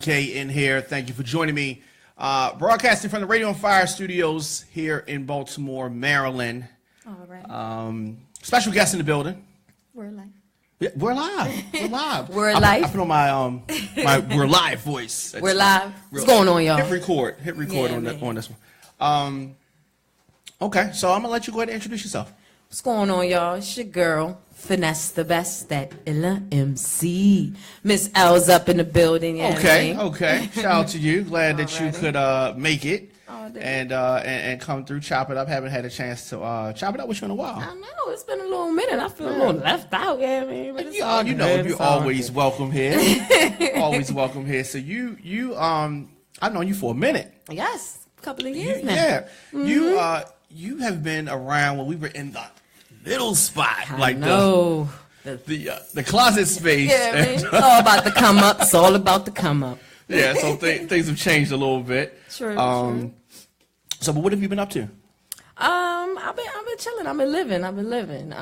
K in here. Thank you for joining me. Broadcasting from the Radio on Fire studios here in Baltimore, Maryland. All right. Special guest in the building. We're live. Yeah, we're live. We're live. We're live. I put on my we're live voice. We're live. What's going on, y'all? Hit record on this one. Okay, so I'm gonna let you go ahead and introduce yourself. What's going on, y'all? It's your girl, Finesse the best, that Illa MC. Miss L's up in the building. Okay. Shout out to you. Glad that you could make it and come through, chop it up. Haven't had a chance to chop it up with you in a while. I know, it's been a little minute. I feel a little left out, but it's all you good. know, you're always welcome here. Always welcome here. So you I've known you for a minute. Yes, a couple of years now. Yeah. Mm-hmm. You have been around when we were in the middle spot, the closet space. Yeah, man. It's all about the come up. It's all about the come up. Yeah, so things have changed a little bit. True. So, but what have you been up to? I've been chilling. I've been living.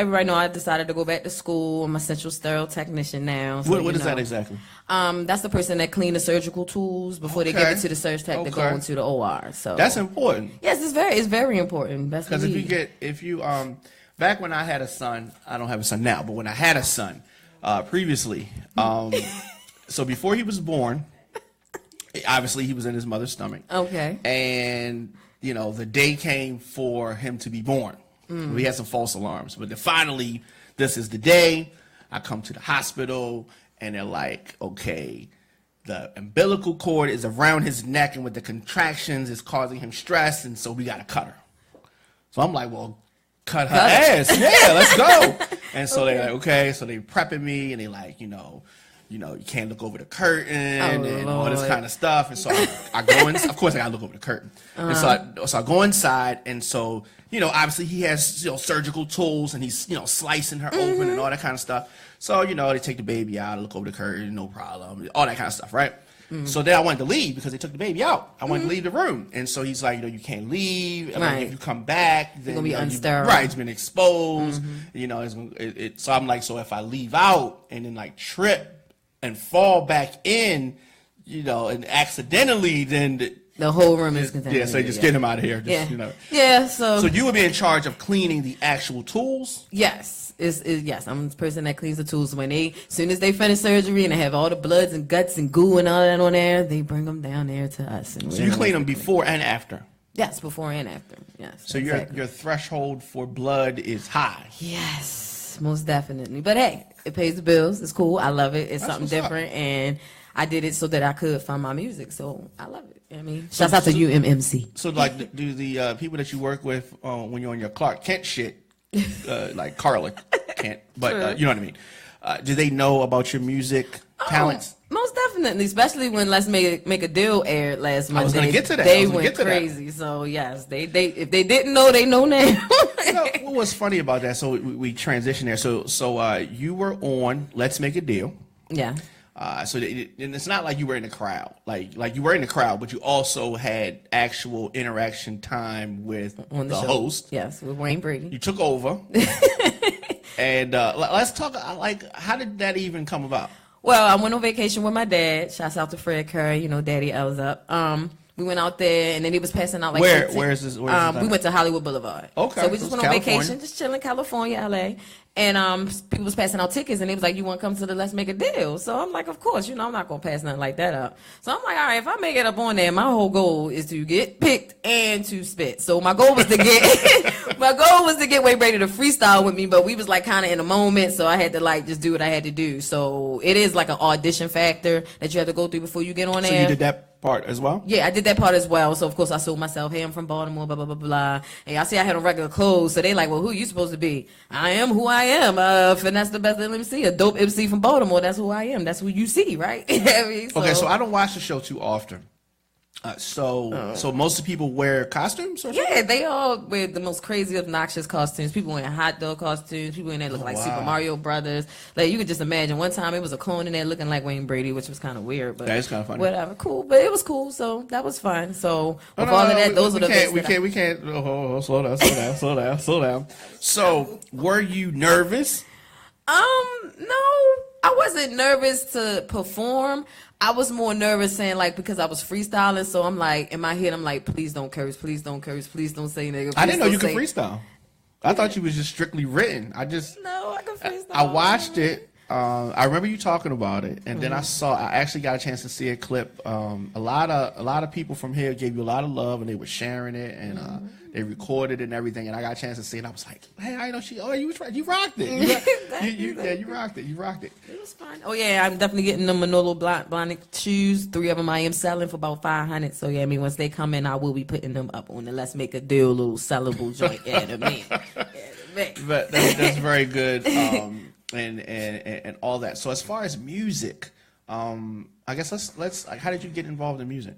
Right now, I decided to go back to school. I'm a central sterile technician now. So, what is that exactly? That's the person that clean the surgical tools before they give it to the surge tech to go into the OR. So that's important. Yes, it's very important. Because if you back when I had a son, I don't have a son now, but when I had a son previously, so before he was born, obviously he was in his mother's stomach. Okay. And the day came for him to be born. We had some false alarms, but then finally, this is the day. I come to the hospital, and they're like, okay, the umbilical cord is around his neck, and with the contractions, it's causing him stress, and so we got to cut her. So I'm like, well, cut her ass. Yeah, let's go. And so they're like, okay. So they prepping me, and they like, you can't look over the curtain and all this kind of stuff. And so I go in. Of course, I gotta look over the curtain. And so I go inside, and so obviously he has surgical tools, and he's slicing her open and all that kind of stuff. So they take the baby out, look over the curtain, no problem, all that kind of stuff, right? So then I wanted to leave because they took the baby out. I wanted to leave the room, and so he's like, you can't leave. Like, if you come back, then you're gonna be unsterile. Right, it's been exposed. So I'm like, so if I leave out and then like trip and fall back in, and accidentally, then the whole room is contaminated. Yeah, so just get him out of here. Yeah, so you would be in charge of cleaning the actual tools? Yes. Yes, I'm the person that cleans the tools. As soon as they finish surgery and they have all the bloods and guts and goo and all that on there, they bring them down there to us. And so you clean them before and after? Yes, before and after. Yes. So your threshold for blood is high? Yes, most definitely. But hey, it pays the bills. It's cool. I love it. It's something different. And I did it so that I could find my music. So I love it. Shouts out to UMMC. So like, do the people that you work with when you're on your Clark Kent shit, like Carla Kent, but you know what I mean? Do they know about your music talents? Most definitely, especially when Let's Make a Deal aired last Monday. I was going to get to that. They went crazy. So yes, they if they didn't know, they know now. What was funny about that? So we transitioned there. So you were on Let's Make a Deal. Yeah. And it's not like you were in the crowd, like you were in the crowd, but you also had actual interaction time with the host. Yes, with Wayne Brady. You took over, and let's talk. How did that even come about? Well, I went on vacation with my dad. Shouts out to Fred Curry. Daddy L's up. We went out there, and then he was passing out like. Where is this? We went to Hollywood Boulevard. Okay. So we just went on vacation, just chilling, California, LA. And people was passing out tickets, and they was like, "You want to come to the Let's Make a Deal?" So I'm like, "Of course, I'm not gonna pass nothing like that up." So I'm like, "All right, if I make it up on there, my whole goal is to get picked and to spit." So my goal was to get Wayne Brady to freestyle with me, but we was like kind of in a moment, so I had to like just do what I had to do. So it is like an audition factor that you have to go through before you get on there. So you did that part as well? Yeah, I did that part as well. So of course I sold myself. Hey, I'm from Baltimore, blah blah blah blah. And y'all see I had on regular clothes, so they like, "Well, who you supposed to be?" I am who I am. Finesse the best MC, a dope MC from Baltimore. That's who I am. That's who you see, right? Okay, so I don't watch the show too often. So most of the people wear costumes? Or yeah, they all wear the most crazy, obnoxious costumes. People wearing hot dog costumes. People in there look like Super Mario Brothers. Like, you could just imagine. One time, it was a clone in there looking like Wayne Brady, which was kind of weird. But that is kind of funny. Whatever, cool. But it was cool, so that was fun. So with all of that, those were the best. We can't. Oh, slow down. So, were you nervous? No. I wasn't nervous to perform. I was more nervous saying like because I was freestyling. So I'm like in my head, I'm like, please don't curse, please don't curse, please don't say nigga. I didn't know you could freestyle. I thought you was just strictly written. I could freestyle. I watched it. I remember you talking about it, and then I actually got a chance to see a clip. A lot of people from here gave you a lot of love, and they were sharing it, and they recorded it and everything. And I got a chance to see it. And I was like, hey, I know you was right. You rocked it. You rocked it. You rocked it. It was fun. Oh yeah, I'm definitely getting the Manolo Blahnik shoes. 3 of them I am selling for about $500. So yeah, I mean once they come in, I will be putting them up on the Let's Make a Deal little sellable joint. But that's very good. And all that. So as far as music, I guess let's like, how did you get involved in music?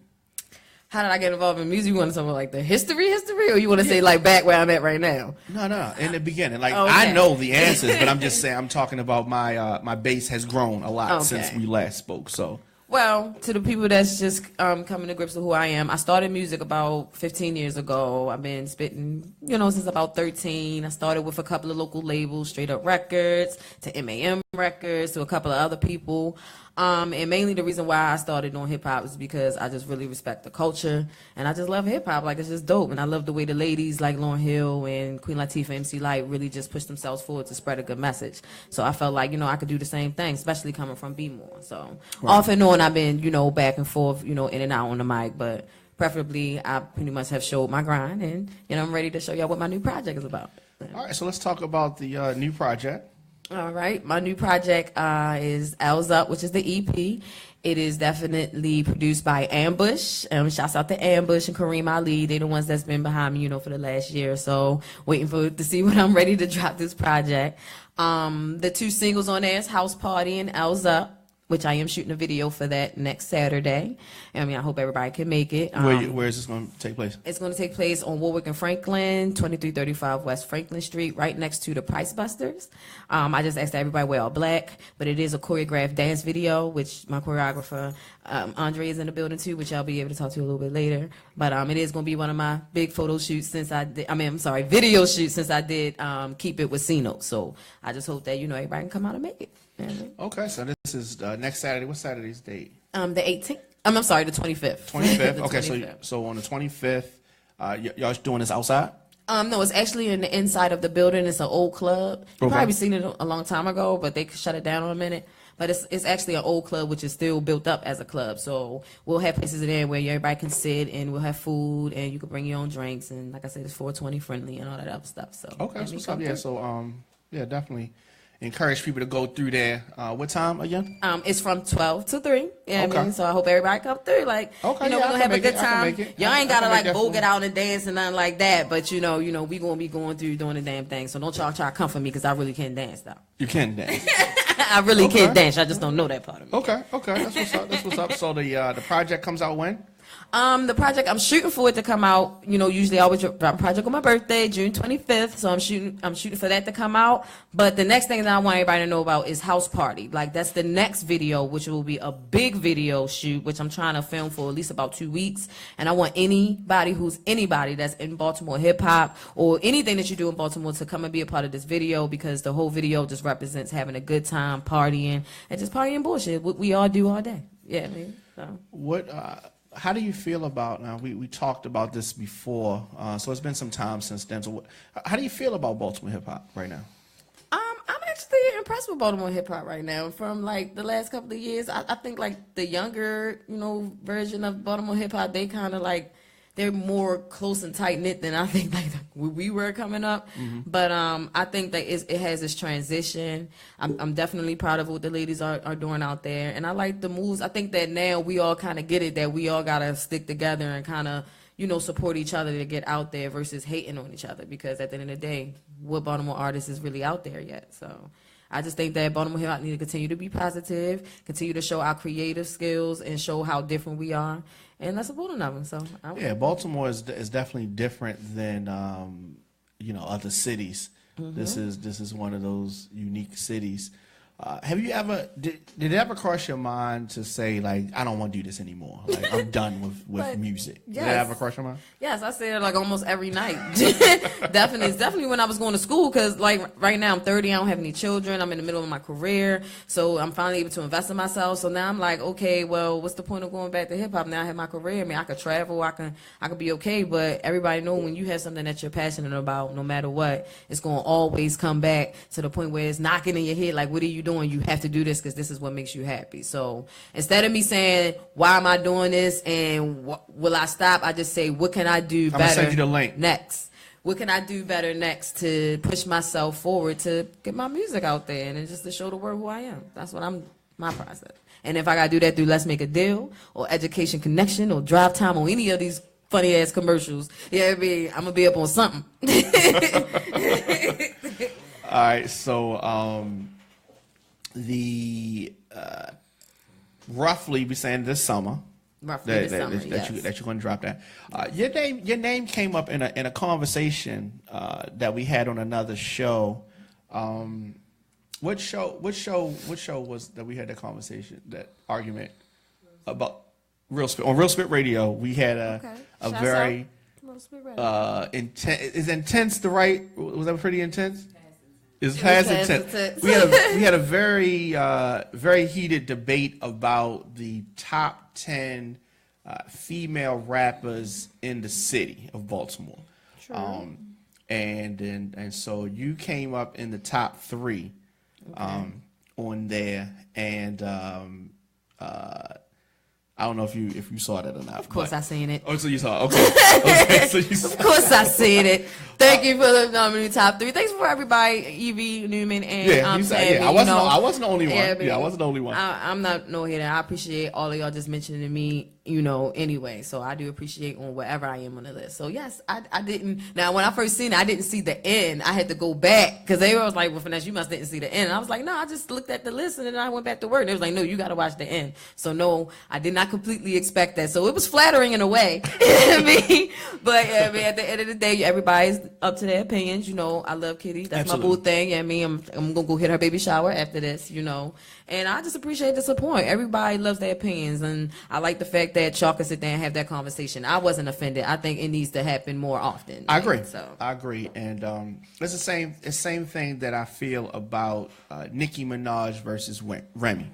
How did I get involved in music? You want to talk about like the history, or you want to say like back where I'm at right now? No, in the beginning. Like I know the answers, but I'm just saying I'm talking about my base has grown a lot since we last spoke. So. Well, to the people that's just coming to grips with who I am, I started music about 15 years ago. I've been spitting, since about 13. I started with a couple of local labels, Straight Up Records, to MAM Records, to a couple of other people. And mainly the reason why I started on hip hop is because I just really respect the culture, and I just love hip hop. Like, it's just dope, and I love the way the ladies like Lauryn Hill and Queen Latifah, MC Lyte really just push themselves forward to spread a good message. So I felt like I could do the same thing, especially coming from B-More. So off and on, I've been back and forth, in and out on the mic, but preferably I pretty much have showed my grind, and I'm ready to show y'all what my new project is about. All right, so let's talk about the new project. All right, my new project is L's Up, which is the EP. It is definitely produced by Ambush. Shouts out to Ambush and Kareem Ali. They're the ones that's been behind me, for the last year or so, waiting to see when I'm ready to drop this project. The 2 singles on there is House Party and L's Up, which I am shooting a video for that next Saturday. I hope everybody can make it. Where is this going to take place? It's going to take place on Warwick and Franklin, 2335 West Franklin Street, right next to the Price Busters. I just asked everybody wear all black, but it is a choreographed dance video, which my choreographer, Andre, is in the building too, which I'll be able to talk to you a little bit later. But it is going to be one of my big photo shoots video shoots since I did Keep It with C-Note. So I just hope that, everybody can come out and make it. Okay, so this is next Saturday. What Saturday's date? The 18th. I'm sorry, the 25th. 25th. Okay, 25th. so on the 25th, y'all doing this outside? No, it's actually in the inside of the building. It's an old club. You've probably seen it a long time ago, but they shut it down in a minute. But it's actually an old club, which is still built up as a club. So we'll have places in there where everybody can sit, and we'll have food, and you can bring your own drinks. And like I said, it's 420 friendly and all that other stuff. So okay, that's what's up. Yeah, so definitely encourage people to go through there. What time again? It's from 12 to 3. So I hope everybody come through. Like, we're gonna have a good time. Y'all ain't gotta vogue it out and dance and nothing like that. But we gonna be going through doing the damn thing. So don't y'all try to come for me because I really can't dance though. You can dance. I really can't dance. I just don't know that part of me. Okay. That's what's up. So the project comes out when? The project, I'm shooting for it to come out, usually I always drop a project on my birthday, June 25th, so I'm shooting for that to come out. But the next thing that I want everybody to know about is House Party. Like, that's the next video, which will be a big video shoot, which I'm trying to film for at least about 2 weeks. And I want anybody that's in Baltimore hip hop or anything that you do in Baltimore to come and be a part of this video, because the whole video just represents having a good time, partying, and just partying bullshit. What we all do all day. Yeah, so. How do you feel about, now we talked about this before, so it's been some time since then. So how do you feel about Baltimore hip hop right now? I'm actually impressed with Baltimore hip hop right now. From like the last couple of years, I think like the younger, version of Baltimore hip hop, they kind of like, they're more close and tight knit than I think like we were coming up. Mm-hmm. But I think that it has this transition. I'm definitely proud of what the ladies are doing out there, and I like the moves. I think that now we all kind of get it, that we all gotta stick together and kind of support each other to get out there versus hating on each other, because at the end of the day, what Baltimore artist is really out there yet? So I just think that Baltimore hip hop need to continue to be positive, continue to show our creative skills, and show how different we are. And let's support one of them. So Baltimore is definitely different than other cities. Mm-hmm. This is one of those unique cities. Have you ever did it ever cross your mind to say like I don't want to do this anymore? Like I'm done with music. Yes. Did that ever cross your mind? Yes, I say it like almost every night. Definitely when I was going to school, because like right now I'm 30, I don't have any children, I'm in the middle of my career, so I'm finally able to invest in myself. So now I'm like, okay, well, what's the point of going back to hip hop? Now I have my career. I mean, I could travel, I could be okay, but everybody know when you have something that you're passionate about, no matter what, it's gonna always come back to the point where it's knocking in your head, like, what are you doing? You have to do this because this is what makes you happy. So instead of me saying, why am I doing this and will I stop? I just say, what can I do better? I'm gonna send you the link next. What can I do better next to push myself forward to get my music out there and just to show the world who I am? That's what my process. And if I gotta do that through Let's Make a Deal or Education Connection or Drive Time or any of these funny ass commercials, yeah, I'm gonna be up on something. All right, so roughly we're saying this summer. Roughly this summer, yes. that you're going to drop that. Your name came up in a conversation that we had on another show. What show was that we had that conversation, that argument about Real Spit on Real Spit Radio? We had a very intense. Is intense the right? Was that pretty intense? It's past intense. We had a very very heated debate about the top 10 female rappers in the city of Baltimore. True. And so you came up in the top 3 on there, and I don't know if you saw that or not. Of course I seen it. Oh, so you saw it. Okay. So you saw of course I seen it. Thank you for the top 3. Thanks for everybody, Evie, Newman, and Sammy. I wasn't the only one. I wasn't the only one. I'm not no hater. I appreciate all of y'all just mentioning me, anyway. So I do appreciate on wherever I am on the list. So yes, I didn't. Now when I first seen it, I didn't see the end. I had to go back because they was like, well, Finesse, you must didn't see the end. And I was like, no, I just looked at the list and then I went back to work. And they was like, no, you got to watch the end. So no, I did not completely expect that. So it was flattering in a way. But at the end of the day, everybody's up to their opinions. I love Kitty. That's Absolutely. My boo thing. I'm gonna go hit her baby shower after this. And I just appreciate the support. Everybody loves their opinions, and I like the fact that y'all can sit there and have that conversation. I wasn't offended. I think it needs to happen more often. I agree. I agree, and it's the same thing that I feel about Nicki Minaj versus Remy.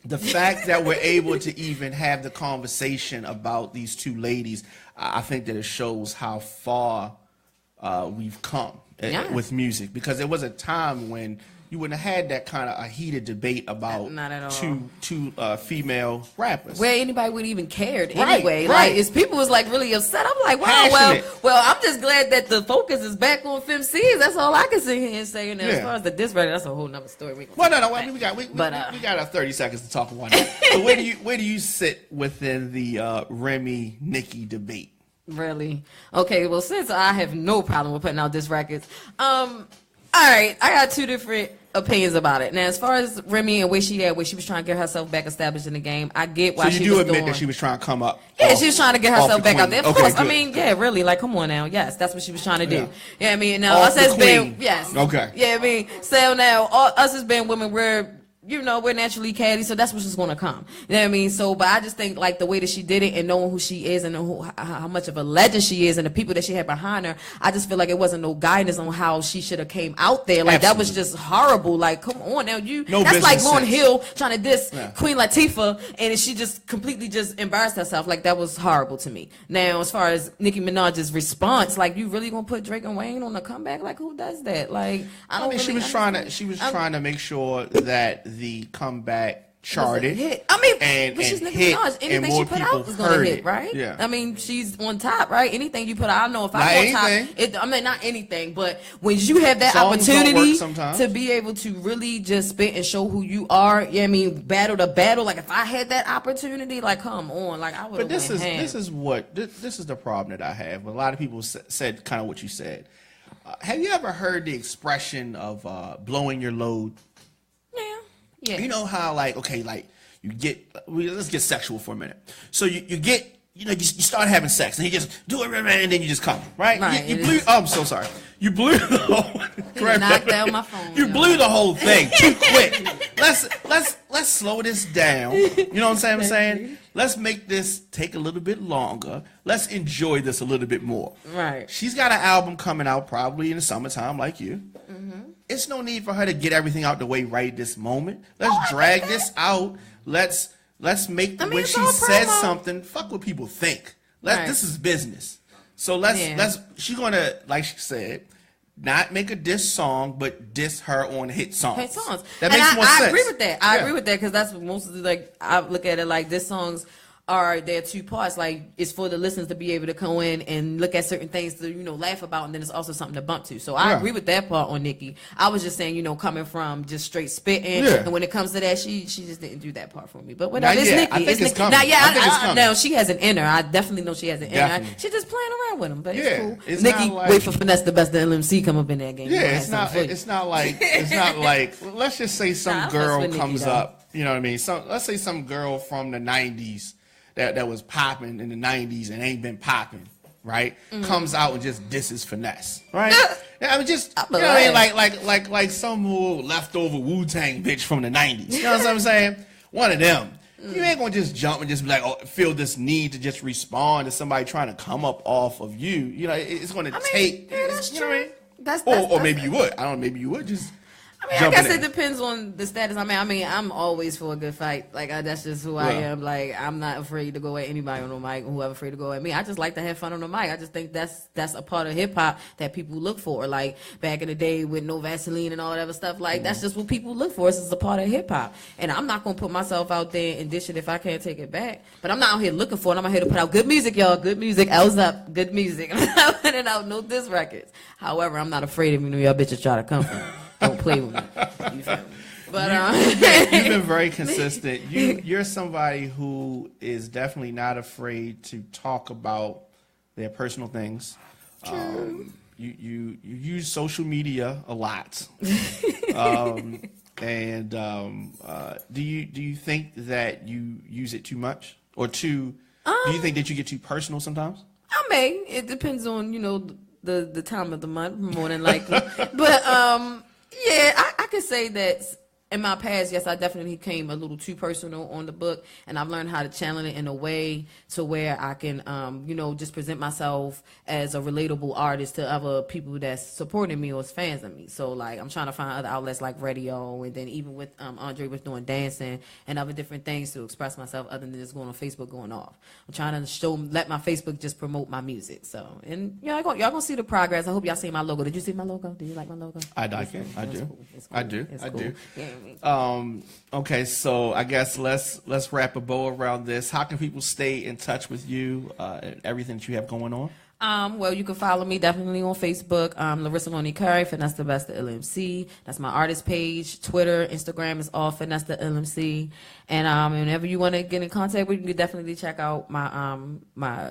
The fact that we're able to even have the conversation about these two ladies, I think that it shows how far we've come with music, because there was a time when you wouldn't have had that kind of a heated debate about two female rappers. Where anybody would even cared anyway. Right. Like, people was like really upset. I'm like, wow, well, I'm just glad that the focus is back on FemCs. That's all I can sit here and say. And as far as the diss record, that's a whole nother story. No. I mean, we got 30 seconds to talk about that. So where do you sit within the Remy Nicki debate? Really? Okay. Well, since I have no problem with putting out diss records, all right, I got 2 different opinions about it. Now, as far as Remy and where she was trying to get herself back established in the game, I get why she was doing. So you do admit that she was trying to come up? Yeah, she was trying to get herself back out there. Of course. Good. I mean, yeah, really, like, come on now. Yes, that's what she was trying to do. Yeah, I mean, now us as being, yes. Okay. Yeah, I mean, so now, us as being women, we're naturally catty, so that's what's just gonna come. You know what I mean? So, but I just think like the way that she did it and knowing who she is and how much of a legend she is and the people that she had behind her, I just feel like it wasn't no guidance on how she should have came out there. Like Absolutely. That was just horrible. Like, come on now, that's like Lauryn Hill trying to diss Queen Latifah, and she just completely just embarrassed herself. Like, that was horrible to me. Now, as far as Nicki Minaj's response, like, you really gonna put Drake and Wayne on the comeback? Like, who does that? Like, I mean, she was trying to make sure that the comeback charted. I mean, but she's Nicki Minaj. Anything she put out is gonna hit, right? Yeah. I mean, she's on top, right? Anything you put out, I don't know if I'm on top. I mean, not anything, but when you have that opportunity to be able to really just spit and show who you are, I mean, battle to battle. Like, if I had that opportunity, like, come on, like, I would. But this is the problem that I have. A lot of people said kind of what you said. Have you ever heard the expression of blowing your load? Yeah. You know how, like, okay, like, let's get sexual for a minute. So you get you start having sex, and he just do it, and then you just come, right? Right, You it blew. is. Oh, I'm so sorry. You blew the whole. Knocked down my phone. You y'all. blew the whole thing too quick. Let's slow this down. You know what I'm saying? Let's make this take a little bit longer. Let's enjoy this a little bit more. Right. She's got an album coming out probably in the summertime, like you. It's no need for her to get everything out the way right this moment. Let's drag this out. Let's make when it's she all says promo. something, fuck what people think. Right. This is business. So she's gonna, like she said, not make a diss song, but diss her on hit songs. Hit songs. That makes more sense. I agree with that. I Yeah. agree with that because that's mostly like I look at it like this songs are there two parts. Like it's for the listeners to be able to come in and look at certain things to laugh about, and then it's also something to bump to. So I Yeah. agree with that part on Nicki. I was just saying coming from just straight spitting, Yeah. and when it comes to that, she just didn't do that part for me. But whatever, Not it's yet. Nicki. I think It's it's Nicki. coming. Now, yeah, I think it's coming. now she has an inner. I definitely know she has an inner. Definitely. She's just playing around with him, but Yeah. it's cool. It's Nicki, not like- wait for Finesse the Best, the LMC come up in that game. Yeah, He gonna it's have not. something for you. It's not like. It's not like. Let's just say some Nah, I fucks girl with Nicki, comes though. up. You know what I mean? Let's say some girl from the '90s that was popping in the '90s and ain't been popping, right? Comes out and just disses Finesse, right? Yeah, I mean, just I'm you know what I mean? alive. Like some little leftover Wu-Tang bitch from the '90s. You know what I'm saying? One of them. You ain't gonna just jump and just be like, feel this need to just respond to somebody trying to come up off of you. You know, it's gonna take. yeah, that's you know what I true. mean? That's Or maybe you would. I don't know. Maybe you would just. I jump guess in it there. depends on the status. I mean, I'm always for a good fight. Like, that's just who I Yeah. am. Like, I'm not afraid to go at anybody on the mic, or whoever afraid to go at me. I just like to have fun on the mic. I just think that's a part of hip hop that people look for. Like back in the day with no Vaseline and all that other stuff. Like, that's just what people look for. This is a part of hip hop, and I'm not gonna put myself out there and dish it if I can't take it back. But I'm not out here looking for it. I'm out here to put out good music, y'all. Good music. L's up. Good music. I'm not putting out no diss records. However, I'm not afraid of y'all bitches try to come for me. Don't play with me. You feel me? But You've been very consistent. You're somebody who is definitely not afraid to talk about their personal things. You use social media a lot. Do you think that you use it too much, or do you think that you get too personal sometimes? I may. It depends on the time of the month, more than likely. But yeah, I could say that in my past, yes, I definitely came a little too personal on the book, and I've learned how to channel it in a way to where I can, just present myself as a relatable artist to other people that's supporting me or is fans of me. So, like, I'm trying to find other outlets like radio, and then even with Andre was doing dancing and other different things to express myself other than just going on Facebook going off. I'm trying to let my Facebook just promote my music. So, and y'all gonna see the progress. I hope y'all see my logo. Did you see my logo? Do you like my logo? I do. It's cool. I do. It's I cool. do. Yeah, Okay, so I guess let's wrap a bow around this. How can people stay in touch with you and everything that you have going on? Well, you can follow me definitely on Facebook. Larissa Lonnie Curry, Finesse the Best, the LMC. That's my artist page. Twitter, Instagram is all Finesse the LMC. And whenever you want to get in contact with me, you can definitely check out my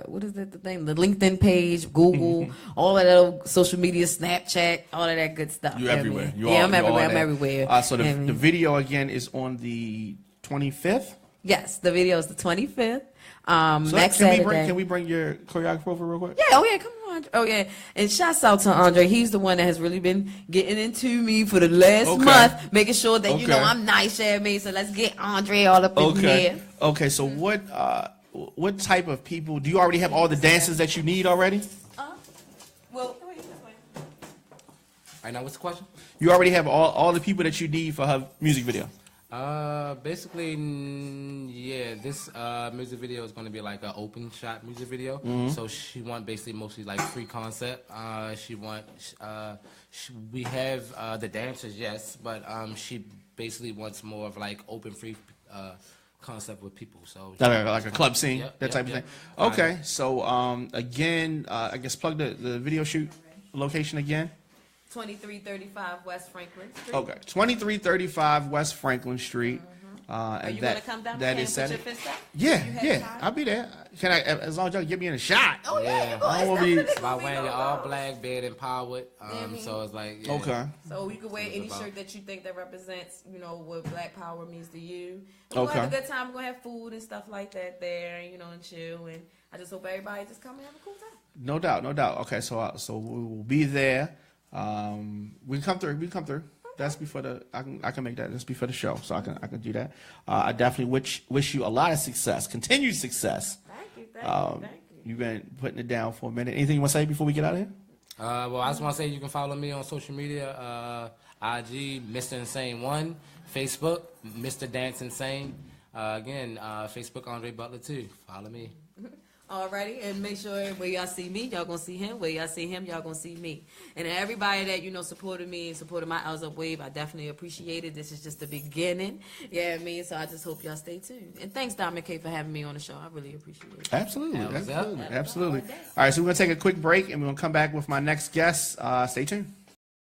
what is it, the LinkedIn page, Google, all of that social media, Snapchat, all of that good stuff. You're everywhere. I'm everywhere. I'm everywhere. So the video again is on the 25th. Yes, the video is the 25th. So Next can Saturday. we bring your choreographer over real quick? Yeah, oh yeah, come on. Oh yeah. And shouts out to Andre. He's the one that has really been getting into me for the last month, making sure that I'm nice, me. So let's get Andre all up in here. Okay, so what type of people do you already have all the dancers that you need already? Well, Right now, what's the question? You already have all the people that you need for her music video. Basically, yeah, this music video is going to be like an open shot music video. So she want basically mostly like free concept. We have the dancers, yes, but she basically wants more of like open free concept with people. So Like a club scene, that type of thing. Right. Okay, so again, I guess plug the video shoot location again. 2335 West Franklin Street. Okay, 2335 West Franklin Street. Are you gonna come down that there is and put Saturday. your fist up? Yeah, You have yeah, time? I'll be there. Can I? As long as y'all give me in a shot. Oh yeah, you I don't wanna be- definitely By gonna be wearing your going all on. black, bed empowered. So it's like, yeah. Okay. So you can wear That's what any it's about. shirt that you think that represents, you know, what Black Power means to you. We're gonna have a good time. We're gonna have food and stuff like that there, you know, and chill. And I just hope everybody just come and have a cool time. No doubt, no doubt. Okay, so we will be there. We can come through. We can come through. That's before the. I can make that. That's before the show, so I can do that. I definitely wish you a lot of success, continued success. Thank you, thank you. You've been putting it down for a minute. Anything you want to say before we get out of here? Well, I just want to say you can follow me on social media, IG, Mr. Insane 1, Facebook, Mr. Dance Insane. Again, Facebook, Andre Butler 2. Follow me. Alrighty, and make sure where y'all see me, y'all gonna see him. Where y'all see him, y'all gonna see me. And everybody that, you know, supported me and supported my L's Up Wave, I definitely appreciate it. This is just the beginning. Yeah, I mean, so I just hope y'all stay tuned. And thanks, Dominic K, for having me on the show. I really appreciate it. Absolutely, Hell, what's up? absolutely. All right, so we're gonna take a quick break, and we're gonna come back with my next guest. Stay tuned.